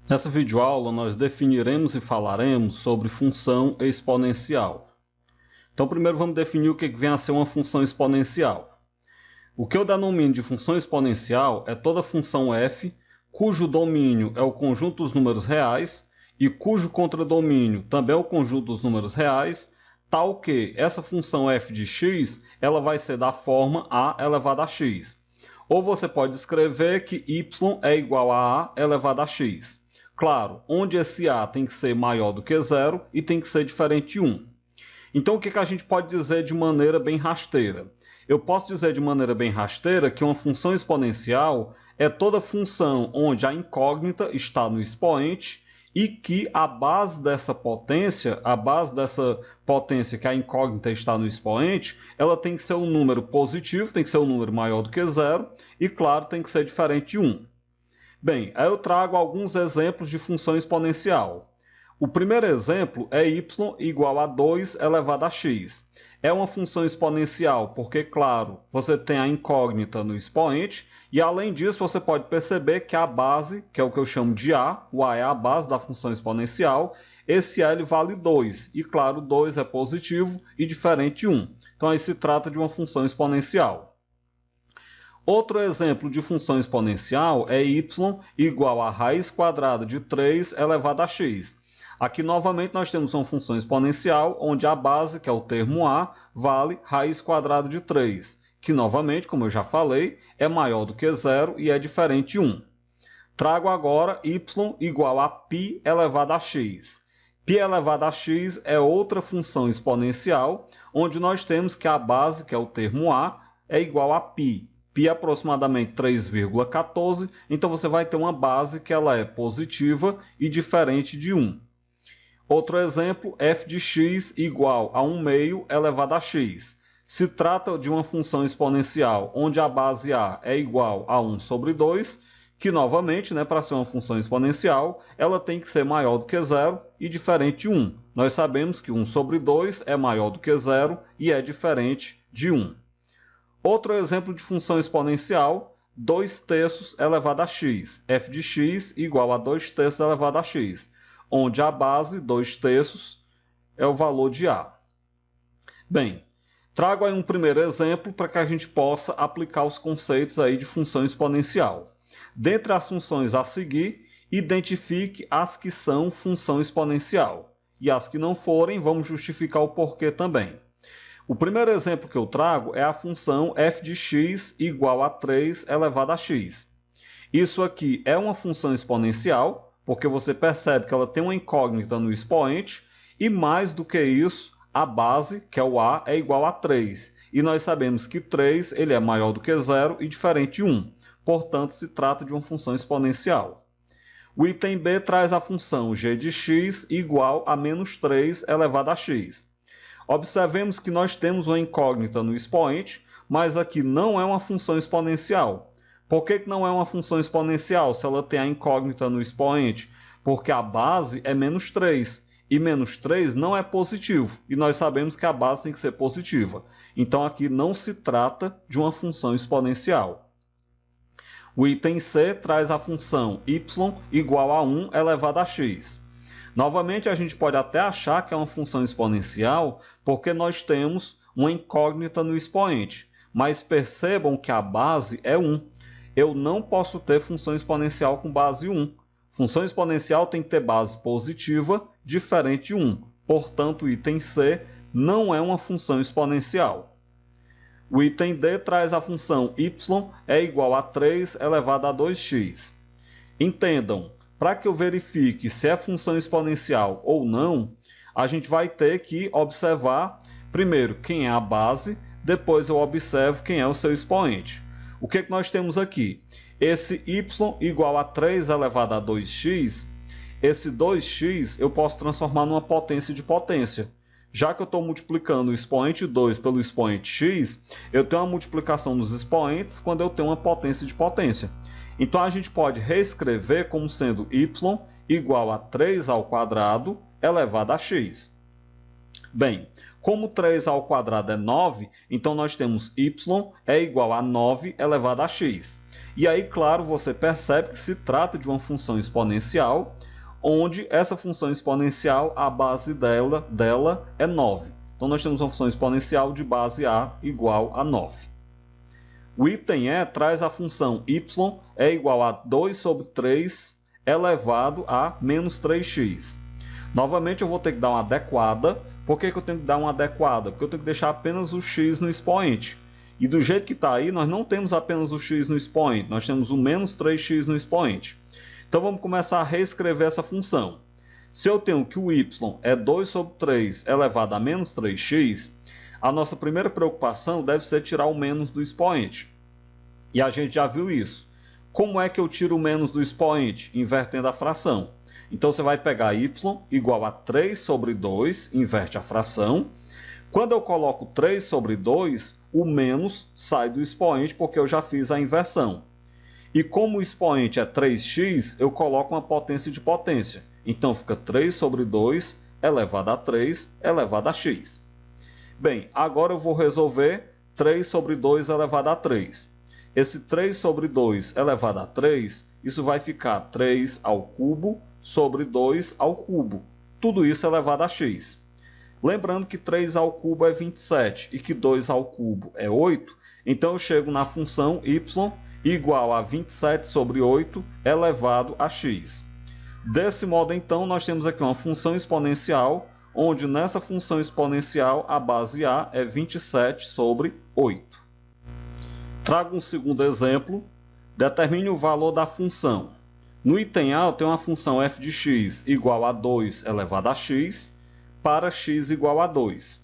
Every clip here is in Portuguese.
Nessa videoaula, nós definiremos e falaremos sobre função exponencial. Então, primeiro vamos definir o que vem a ser uma função exponencial. O que eu denomino de função exponencial é toda função f cujo domínio é o conjunto dos números reais e cujo contradomínio também é o conjunto dos números reais, tal que essa função f de x ela vai ser da forma a elevado a x. Ou você pode escrever que y é igual a elevado a x. Claro, onde esse a tem que ser maior do que zero e tem que ser diferente de 1. Então, o que a gente pode dizer de maneira bem rasteira? Eu posso dizer de maneira bem rasteira que uma função exponencial é toda função onde a incógnita está no expoente e que a base dessa potência que a incógnita está no expoente, ela tem que ser um número positivo, tem que ser um número maior do que zero e, claro, tem que ser diferente de 1. Bem, aí eu trago alguns exemplos de função exponencial. O primeiro exemplo é y igual a 2 elevado a x. É uma função exponencial porque, claro, você tem a incógnita no expoente e, além disso, você pode perceber que a base, que é o que eu chamo de a, o a é a base da função exponencial, esse a ele vale 2 e, claro, 2 é positivo e diferente de 1. Então, aí se trata de uma função exponencial. Outro exemplo de função exponencial é y igual a raiz quadrada de 3 elevado a x. Aqui, novamente, nós temos uma função exponencial onde a base, que é o termo a, vale raiz quadrada de 3, que, novamente, como eu já falei, é maior do que zero e é diferente de 1. Trago agora y igual a π elevado a x. Π elevado a x é outra função exponencial, onde nós temos que a base, que é o termo a, é igual a π. Π é aproximadamente 3,14, então você vai ter uma base que ela é positiva e diferente de 1. Outro exemplo, f de x igual a 1 meio elevado a x. Se trata de uma função exponencial onde a base a é igual a 1 sobre 2, que novamente, para ser uma função exponencial, ela tem que ser maior do que zero e diferente de 1. Nós sabemos que 1 sobre 2 é maior do que zero e é diferente de 1. Outro exemplo de função exponencial, 2 terços elevado a x. f de x igual a 2 terços elevado a x, onde a base, 2 terços, é o valor de a. Bem, trago aí um primeiro exemplo para que a gente possa aplicar os conceitos aí de função exponencial. Dentre as funções a seguir, identifique as que são função exponencial. E as que não forem, vamos justificar o porquê também. O primeiro exemplo que eu trago é a função f de x igual a 3 elevado a x. Isso aqui é uma função exponencial, porque você percebe que ela tem uma incógnita no expoente, e mais do que isso, a base, que é o a, é igual a 3. E nós sabemos que 3 ele é maior do que zero e diferente de 1. Portanto, se trata de uma função exponencial. O item B traz a função g de x igual a menos 3 elevado a x. Observemos que nós temos uma incógnita no expoente, mas aqui não é uma função exponencial. Por que não é uma função exponencial se ela tem a incógnita no expoente? Porque a base é menos 3, e menos 3 não é positivo, e nós sabemos que a base tem que ser positiva. Então aqui não se trata de uma função exponencial. O item C traz a função y igual a 1 elevado a x. Novamente, a gente pode até achar que é uma função exponencial porque nós temos uma incógnita no expoente, mas percebam que a base é 1. Eu não posso ter função exponencial com base 1. Função exponencial tem que ter base positiva, diferente de 1. Portanto, o item C não é uma função exponencial. O item D traz a função y é igual a 3 elevado a 2x. Entendam, para que eu verifique se é função exponencial ou não, a gente vai ter que observar, primeiro, quem é a base, depois eu observo quem é o seu expoente. O que nós temos aqui? Esse y igual a 3 elevado a 2x, esse 2x eu posso transformar numa potência de potência. Já que eu estou multiplicando o expoente 2 pelo expoente x, eu tenho uma multiplicação dos expoentes quando eu tenho uma potência de potência. Então, a gente pode reescrever como sendo y igual a 3 ao quadrado elevado a x. Bem, como 3 ao quadrado é 9, então nós temos y é igual a 9 elevado a x. E aí, claro, você percebe que se trata de uma função exponencial, onde essa função exponencial, a base dela é 9. Então, nós temos uma função exponencial de base A igual a 9. O item E traz a função y é igual a 2 sobre 3 elevado a menos 3x. Novamente, eu vou ter que dar uma adequada. Por que eu tenho que dar uma adequada? Porque eu tenho que deixar apenas o x no expoente. E do jeito que está aí, nós não temos apenas o x no expoente, nós temos o menos 3x no expoente. Então vamos começar a reescrever essa função. Se eu tenho que o y é 2 sobre 3 elevado a menos 3x, a nossa primeira preocupação deve ser tirar o menos do expoente. E a gente já viu isso. Como é que eu tiro o menos do expoente? Invertendo a fração. Então você vai pegar y igual a 3 sobre 2, inverte a fração. Quando eu coloco 3 sobre 2, o menos sai do expoente porque eu já fiz a inversão. E como o expoente é 3x, eu coloco uma potência de potência. Então fica 3 sobre 2 elevado a 3 elevado a x. Bem, agora eu vou resolver 3 sobre 2 elevado a 3. Esse 3 sobre 2 elevado a 3, isso vai ficar 3 ao cubo sobre 2 ao cubo. Tudo isso elevado a x. Lembrando que 3 ao cubo é 27 e que 2 ao cubo é 8, então eu chego na função y igual a 27 sobre 8 elevado a x. Desse modo, então, nós temos aqui uma função exponencial, onde nessa função exponencial a base A é 27 sobre 8. Trago um segundo exemplo. Determine o valor da função. No item A, eu tenho uma função f de x igual a 2 elevado a x para x igual a 2.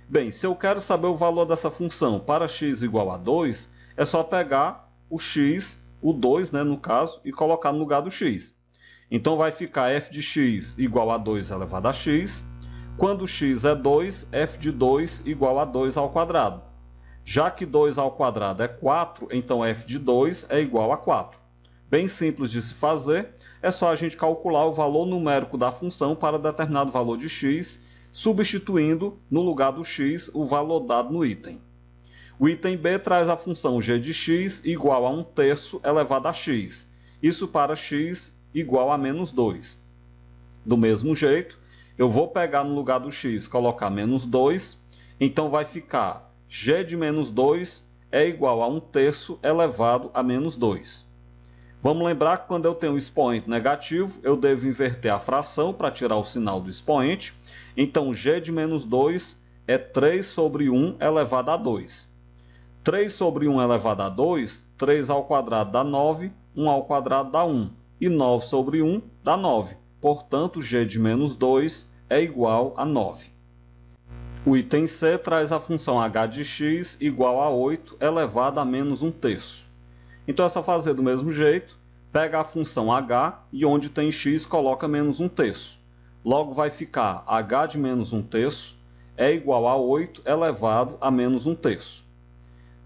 Bem, se eu quero saber o valor dessa função para x igual a 2, é só pegar o x, o 2, né, no caso, e colocar no lugar do x. Então vai ficar f de x igual a 2 elevado a x. Quando x é 2, f de 2 igual a 2 ao quadrado. Já que 2 ao quadrado é 4, então f de 2 é igual a 4. Bem simples de se fazer, é só a gente calcular o valor numérico da função para determinado valor de x, substituindo no lugar do x o valor dado no item. O item B traz a função g de x igual a 1/3 elevado a x. Isso para x igual a menos 2. Do mesmo jeito, eu vou pegar no lugar do x, colocar menos 2, então vai ficar g de menos 2 é igual a 1/3 elevado a menos 2. Vamos lembrar que quando eu tenho um expoente negativo, eu devo inverter a fração para tirar o sinal do expoente. Então, g de menos 2 é 3 sobre 1 elevado a 2. 3 sobre 1 elevado a 2, 3 ao quadrado dá 9, 1 ao quadrado dá 1. E 9 sobre 1 dá 9. Portanto, g de menos 2 é igual a 9. O item C traz a função h de x igual a 8 elevado a menos 1/3. Então é só fazer do mesmo jeito, pega a função h e onde tem x coloca menos 1/3. Logo vai ficar h de menos 1/3 é igual a 8 elevado a menos 1/3.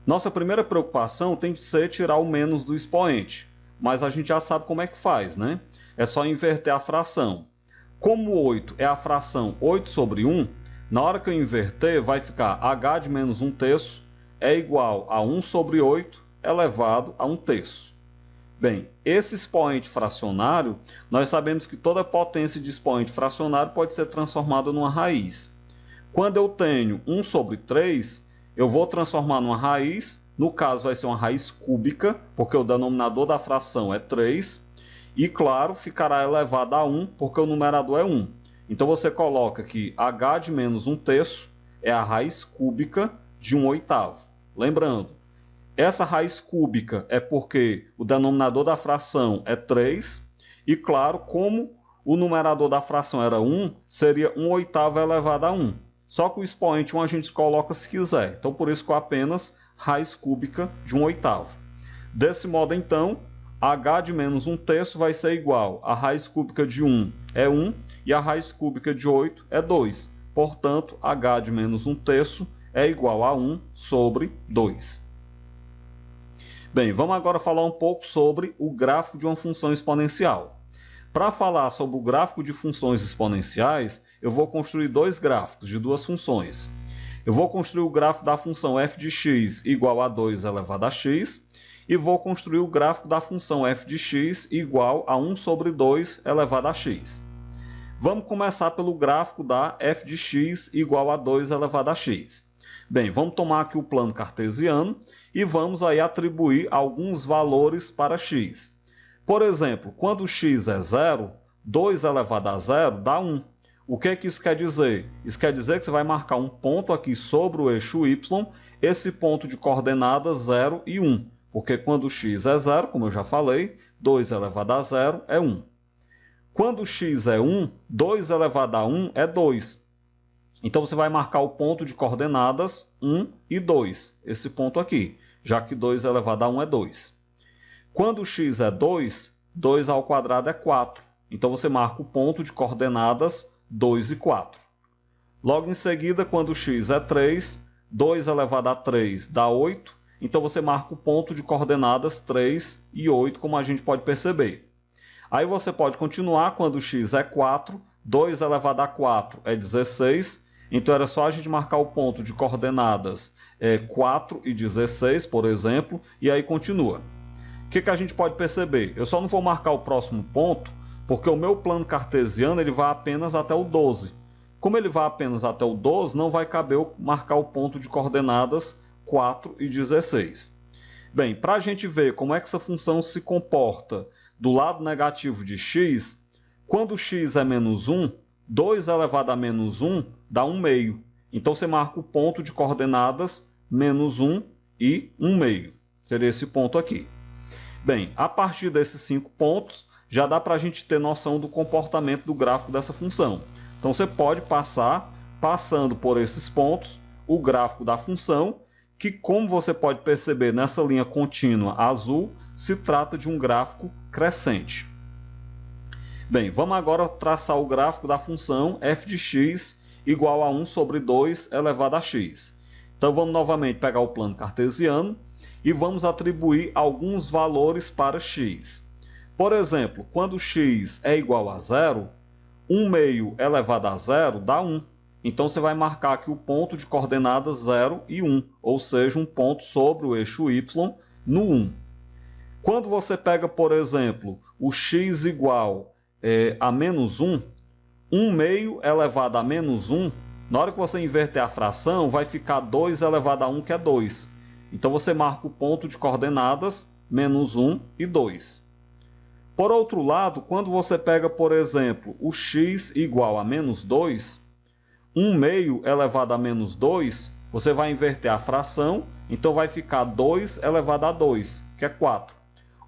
Nossa primeira preocupação tem que ser tirar o menos do expoente, mas a gente já sabe como é que faz, né? É só inverter a fração. Como 8 é a fração 8 sobre 1, na hora que eu inverter vai ficar h de menos 1/3 é igual a 1 sobre 8 elevado a 1/3. Bem, esse expoente fracionário, nós sabemos que toda potência de expoente fracionário pode ser transformada numa raiz. Quando eu tenho 1 sobre 3, eu vou transformar numa raiz, no caso vai ser uma raiz cúbica, porque o denominador da fração é 3, e claro, ficará elevado a 1, porque o numerador é 1. Então você coloca que h de menos 1/3 é a raiz cúbica de 1/8. Lembrando, essa raiz cúbica é porque o denominador da fração é 3, e claro, como o numerador da fração era 1, seria 1/8 elevado a 1. Só que o expoente 1 a gente coloca se quiser, então por isso que apenas raiz cúbica de 1/8. Desse modo, então, h de menos 1/3 vai ser igual a raiz cúbica de 1 é 1 e a raiz cúbica de 8 é 2. Portanto, h de menos 1/3 é igual a 1 sobre 2. Bem, vamos agora falar um pouco sobre o gráfico de uma função exponencial. Para falar sobre o gráfico de funções exponenciais, eu vou construir dois gráficos de duas funções. Eu vou construir o gráfico da função f de x igual a 2 elevado a x e vou construir o gráfico da função f de x igual a 1 sobre 2 elevado a x. Vamos começar pelo gráfico da f de x igual a 2 elevado a x. Bem, vamos tomar aqui o plano cartesiano e vamos aí atribuir alguns valores para x. Por exemplo, quando x é 0, 2 elevado a 0 dá 1. O que isso quer dizer? Isso quer dizer que você vai marcar um ponto aqui sobre o eixo y, esse ponto de coordenadas 0 e 1. Porque quando x é 0, como eu já falei, 2 elevado a 0 é 1. Quando x é 1, 2 elevado a 1 é 2. Então você vai marcar o ponto de coordenadas 1 e 2, esse ponto aqui, já que 2 elevado a 1 é 2. Quando x é 2, 2 ao quadrado é 4. Então você marca o ponto de coordenadas 2 e 4. Logo em seguida, quando x é 3, 2 elevado a 3 dá 8. Então você marca o ponto de coordenadas 3 e 8, como a gente pode perceber. Aí você pode continuar quando x é 4, 2 elevado a 4 é 16. Então era só a gente marcar o ponto de coordenadas 4 e 16, por exemplo, e aí continua. O que a gente pode perceber? Eu só não vou marcar o próximo ponto, porque o meu plano cartesiano ele vai apenas até o 12. Como ele vai apenas até o 12, não vai caber eu marcar o ponto de coordenadas 4 e 16. Bem, para a gente ver como é que essa função se comporta do lado negativo de x, quando x é menos 1, 2 elevado a menos 1 dá 1 meio. Então você marca o ponto de coordenadas menos 1 e 1 meio. Seria esse ponto aqui. Bem, a partir desses 5 pontos, já dá para a gente ter noção do comportamento do gráfico dessa função. Então você pode passando por esses pontos, o gráfico da função, que como você pode perceber nessa linha contínua azul, se trata de um gráfico crescente. Bem, vamos agora traçar o gráfico da função f de x igual a 1 sobre 2 elevado a x. Então vamos novamente pegar o plano cartesiano e vamos atribuir alguns valores para x. Por exemplo, quando x é igual a 0, 1 meio elevado a 0 dá 1. Então você vai marcar aqui o ponto de coordenadas 0 e 1, ou seja, um ponto sobre o eixo y no 1. Quando você pega, por exemplo, o x igual a menos 1, 1 meio elevado a menos 1, na hora que você inverter a fração, vai ficar 2 elevado a 1, que é 2. Então você marca o ponto de coordenadas menos 1 e 2. Por outro lado, quando você pega, por exemplo, o x igual a menos 2, 1 meio elevado a menos 2, você vai inverter a fração, então vai ficar 2 elevado a 2, que é 4.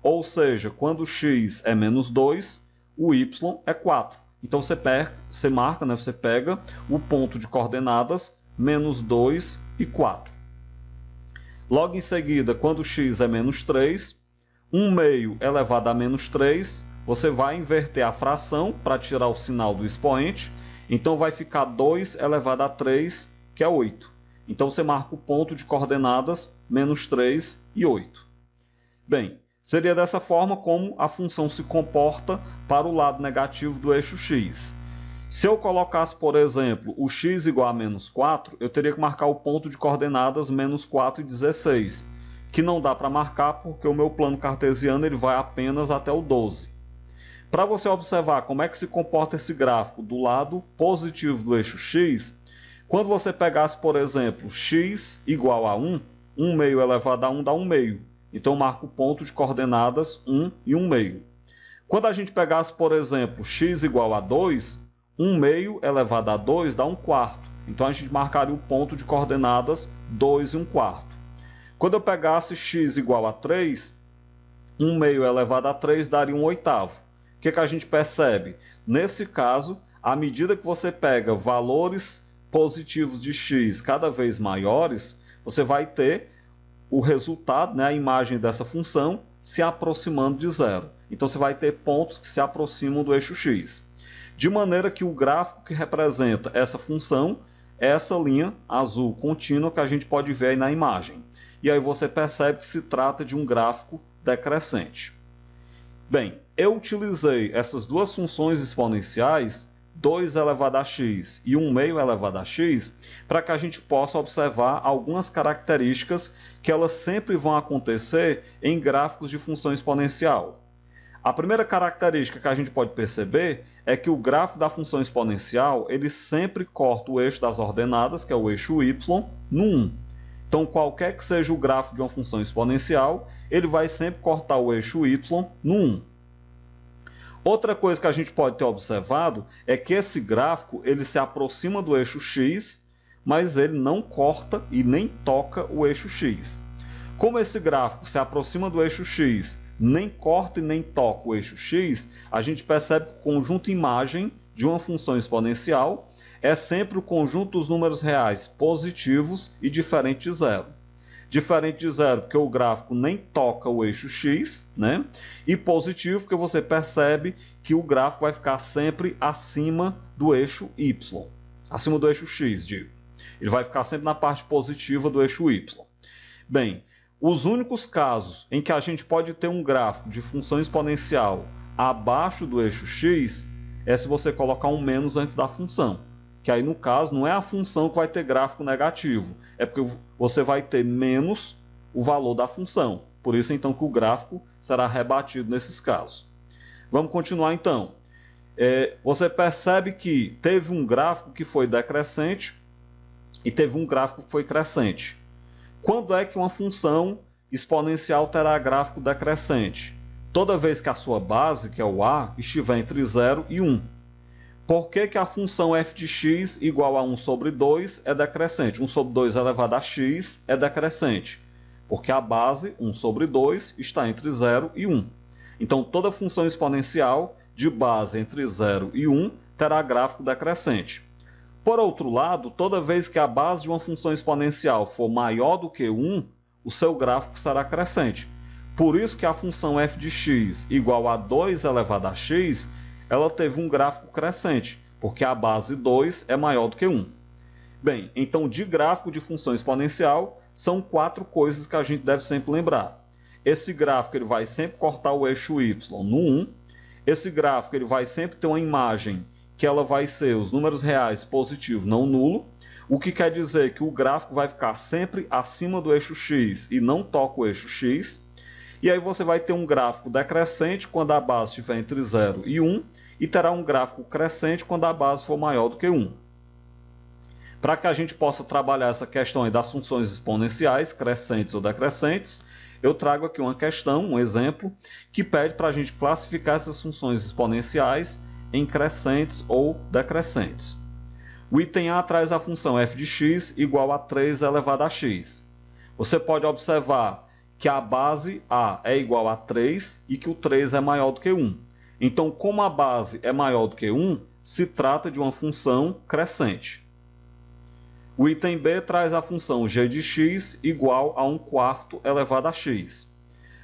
Ou seja, quando x é menos 2, o y é 4. Então você marca, você pega o ponto de coordenadas menos 2 e 4. Logo em seguida, quando x é menos 3, 1 meio elevado a menos 3, você vai inverter a fração para tirar o sinal do expoente, então vai ficar 2 elevado a 3, que é 8. Então você marca o ponto de coordenadas menos 3 e 8. Bem, seria dessa forma como a função se comporta para o lado negativo do eixo x. Se eu colocasse, por exemplo, o x igual a menos 4, eu teria que marcar o ponto de coordenadas menos 4 e 16, que não dá para marcar porque o meu plano cartesiano ele vai apenas até o 12. Para você observar como é que se comporta esse gráfico do lado positivo do eixo x, quando você pegasse, por exemplo, x igual a 1, 1 meio elevado a 1 dá 1 meio. Então marca o ponto de coordenadas 1 e 1 meio. Quando a gente pegasse, por exemplo, x igual a 2, 1 meio elevado a 2 dá 1 quarto. Então a gente marcaria o ponto de coordenadas 2 e 1 quarto. Quando eu pegasse x igual a 3, 1 meio elevado a 3 daria 1 oitavo. O que a gente percebe? Nesse caso, à medida que você pega valores positivos de x cada vez maiores, você vai ter o resultado, a imagem dessa função, se aproximando de zero. Então você vai ter pontos que se aproximam do eixo x. De maneira que o gráfico que representa essa função é essa linha azul contínua que a gente pode ver aí na imagem. E aí você percebe que se trata de um gráfico decrescente. Bem, eu utilizei essas duas funções exponenciais 2 elevado a x e 1 meio elevado a x, para que a gente possa observar algumas características que elas sempre vão acontecer em gráficos de função exponencial. A primeira característica que a gente pode perceber é que o gráfico da função exponencial ele sempre corta o eixo das ordenadas, que é o eixo y, no 1. Então, qualquer que seja o gráfico de uma função exponencial, ele vai sempre cortar o eixo y no 1. Outra coisa que a gente pode ter observado é que esse gráfico ele se aproxima do eixo x, mas ele não corta e nem toca o eixo x. Como esse gráfico se aproxima do eixo x, nem corta e nem toca o eixo x, a gente percebe que o conjunto imagem de uma função exponencial é sempre o conjunto dos números reais positivos e diferente de zero. Diferente de zero porque o gráfico nem toca o eixo x, né? E positivo porque você percebe que o gráfico vai ficar sempre acima do eixo y, acima do eixo x, digo. Ele vai ficar sempre na parte positiva do eixo y. Bem, os únicos casos em que a gente pode ter um gráfico de função exponencial abaixo do eixo x é se você colocar um menos antes da função. Que aí, no caso, não é a função que vai ter gráfico negativo, é porque você vai ter menos o valor da função. Por isso, então, que o gráfico será rebatido nesses casos. Vamos continuar, então. Você percebe que teve um gráfico que foi decrescente e teve um gráfico que foi crescente. Quando é que uma função exponencial terá gráfico decrescente? Toda vez que a sua base, que é o a, estiver entre 0 e 1. Por que a função f de x igual a 1 sobre 2 é decrescente? 1 sobre 2 elevado a x é decrescente, porque a base, 1 sobre 2, está entre 0 e 1. Então, toda função exponencial de base entre 0 e 1 terá gráfico decrescente. Por outro lado, toda vez que a base de uma função exponencial for maior do que 1, o seu gráfico será crescente. Por isso que a função f de x igual a 2 elevado a x ela teve um gráfico crescente, porque a base 2 é maior do que 1. Bem, então de gráfico de função exponencial, são 4 coisas que a gente deve sempre lembrar. Esse gráfico ele vai sempre cortar o eixo y no 1. Esse gráfico ele vai sempre ter uma imagem que ela vai ser os números reais positivo não nulo, o que quer dizer que o gráfico vai ficar sempre acima do eixo x e não toca o eixo x. E aí você vai ter um gráfico decrescente quando a base estiver entre 0 e 1 e terá um gráfico crescente quando a base for maior do que 1. Para que a gente possa trabalhar essa questão aí das funções exponenciais, crescentes ou decrescentes, eu trago aqui uma questão, um exemplo, que pede para a gente classificar essas funções exponenciais em crescentes ou decrescentes. O item A traz a função f de x igual a 3 elevado a x. Você pode observar que a base a é igual a 3 e que o 3 é maior do que 1. Então, como a base é maior do que 1, se trata de uma função crescente. O item B traz a função g de x igual a 1/4 elevado a x.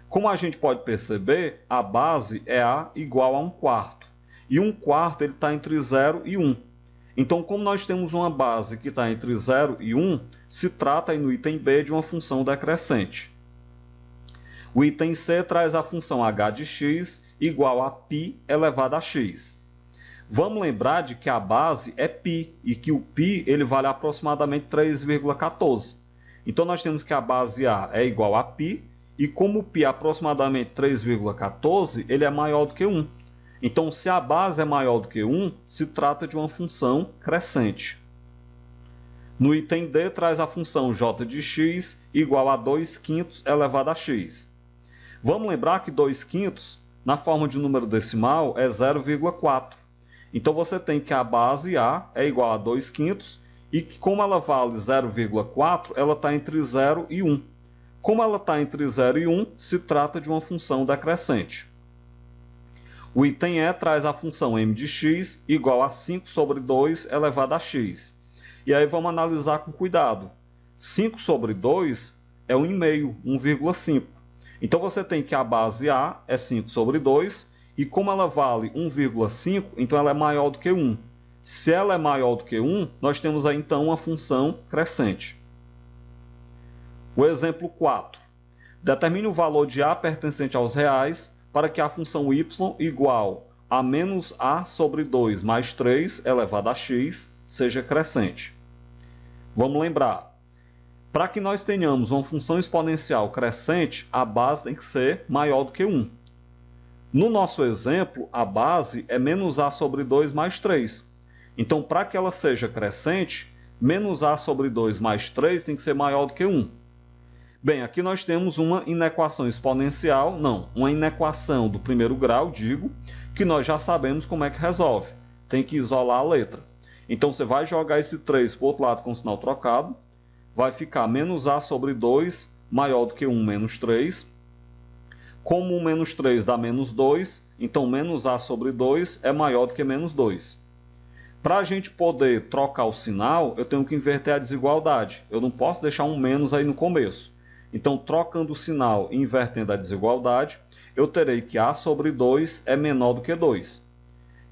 Como a gente pode perceber, a base é a igual a 1/4. E 1/4 ele está entre 0 e 1. Então, como nós temos uma base que está entre 0 e 1, se trata aí no item B de uma função decrescente. O item C traz a função h de x igual a π elevado a x. Vamos lembrar de que a base é π e que o π ele vale aproximadamente 3,14. Então, nós temos que a base A é igual a π e como o π é aproximadamente 3,14, ele é maior do que 1. Então, se a base é maior do que 1, se trata de uma função crescente. No item D, traz a função j de x igual a 2/5 elevado a x. Vamos lembrar que 2/5, na forma de número decimal, é 0,4. Então, você tem que a base A é igual a 2/5 e que, como ela vale 0,4, ela está entre 0 e 1. Como ela está entre 0 e 1, se trata de uma função decrescente. O item E traz a função m de x igual a 5 sobre 2 elevado a x. E aí vamos analisar com cuidado. 5 sobre 2 é 1,5, 1,5. Então você tem que a base A é 5 sobre 2 e como ela vale 1,5, então ela é maior do que 1. Se ela é maior do que 1, nós temos aí então uma função crescente. O exemplo 4. Determine o valor de A pertencente aos reais para que a função y igual a menos a sobre 2 mais 3 elevado a x seja crescente. Vamos lembrar, para que nós tenhamos uma função exponencial crescente, a base tem que ser maior do que 1. No nosso exemplo, a base é menos a sobre 2 mais 3. Então, para que ela seja crescente, menos a sobre 2 mais 3 tem que ser maior do que 1. Bem, aqui nós temos uma inequação exponencial, uma inequação do primeiro grau, digo, que nós já sabemos como é que resolve. Tem que isolar a letra. Então, você vai jogar esse 3 para o outro lado com o sinal trocado, vai ficar menos a sobre 2 maior do que 1 menos 3. Como 1 menos 3 dá menos 2, então menos a sobre 2 é maior do que menos 2. Para a gente poder trocar o sinal, eu tenho que inverter a desigualdade. Eu não posso deixar um menos aí no começo. Então, trocando o sinal e invertendo a desigualdade, eu terei que a sobre 2 é menor do que 2.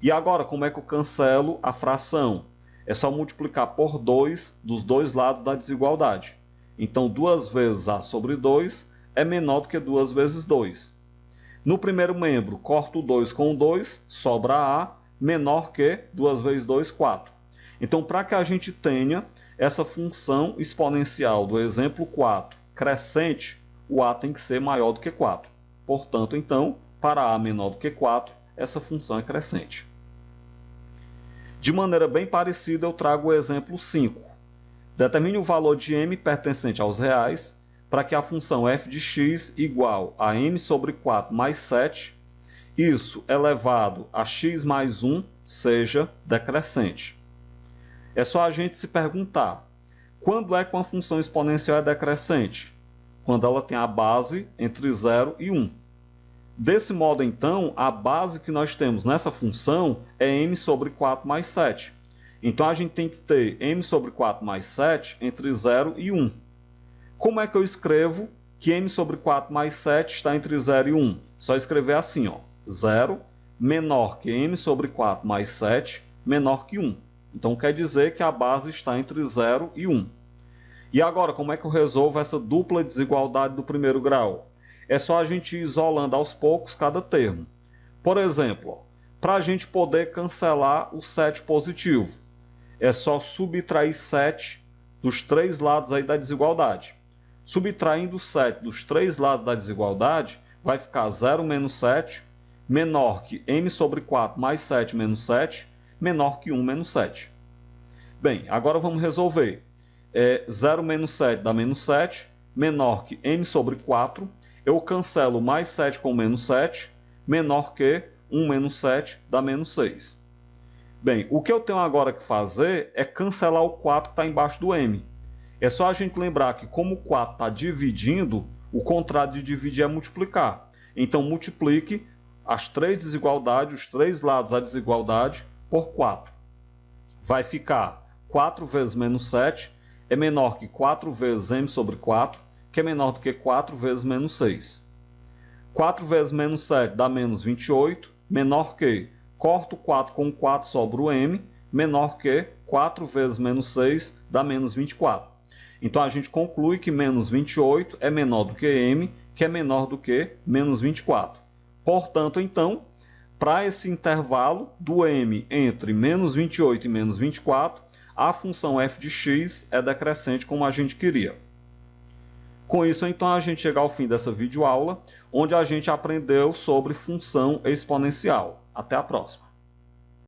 E agora, como é que eu cancelo a fração? É só multiplicar por 2 dos dois lados da desigualdade. Então, 2 vezes a sobre 2 é menor do que 2 vezes 2. No primeiro membro, corto o 2 com o 2, sobra a menor que 2 vezes 2, 4. Então, para que a gente tenha essa função exponencial do exemplo 4 crescente, o a tem que ser maior do que 4. Portanto, então, para a menor do que 4, essa função é crescente. De maneira bem parecida, eu trago o exemplo 5. Determine o valor de m pertencente aos reais para que a função f de x igual a m sobre 4 mais 7, isso elevado a x mais 1, seja decrescente. É só a gente se perguntar, quando é que uma função exponencial é decrescente? Quando ela tem a base entre 0 e 1. Desse modo, então, a base que nós temos nessa função é m sobre 4 mais 7. Então, a gente tem que ter m sobre 4 mais 7 entre 0 e 1. Como é que eu escrevo que m sobre 4 mais 7 está entre 0 e 1? Só escrever assim, ó, 0 menor que m sobre 4 mais 7 menor que 1. Então, quer dizer que a base está entre 0 e 1. E agora, como é que eu resolvo essa dupla desigualdade do primeiro grau? É só a gente ir isolando aos poucos cada termo. Por exemplo, para a gente poder cancelar o 7 positivo, é só subtrair 7 dos três lados aí da desigualdade. Subtraindo 7 dos três lados da desigualdade, vai ficar 0 menos 7, menor que m sobre 4 mais 7 menos 7, menor que 1 menos 7. Bem, agora vamos resolver. 0 menos 7 dá menos 7, menor que m sobre 4. Eu cancelo mais 7 com menos 7, menor que 1 menos 7 dá menos 6. Bem, o que eu tenho agora que fazer é cancelar o 4 que está embaixo do m. É só a gente lembrar que como o 4 está dividindo, o contrário de dividir é multiplicar. Então, multiplique as três desigualdades, os três lados da desigualdade, por 4. Vai ficar 4 vezes menos 7 é menor que 4 vezes m sobre 4, que é menor do que 4 vezes menos 6. 4 vezes menos 7 dá menos 28, menor que, corto 4 com 4, sobra o m, menor que 4 vezes menos 6 dá menos 24. Então, a gente conclui que menos 28 é menor do que m, que é menor do que menos 24. Portanto, então, para esse intervalo do m entre menos 28 e menos 24, a função f de x é decrescente como a gente queria. Com isso, então, a gente chega ao fim dessa videoaula, onde a gente aprendeu sobre função exponencial. Até a próxima!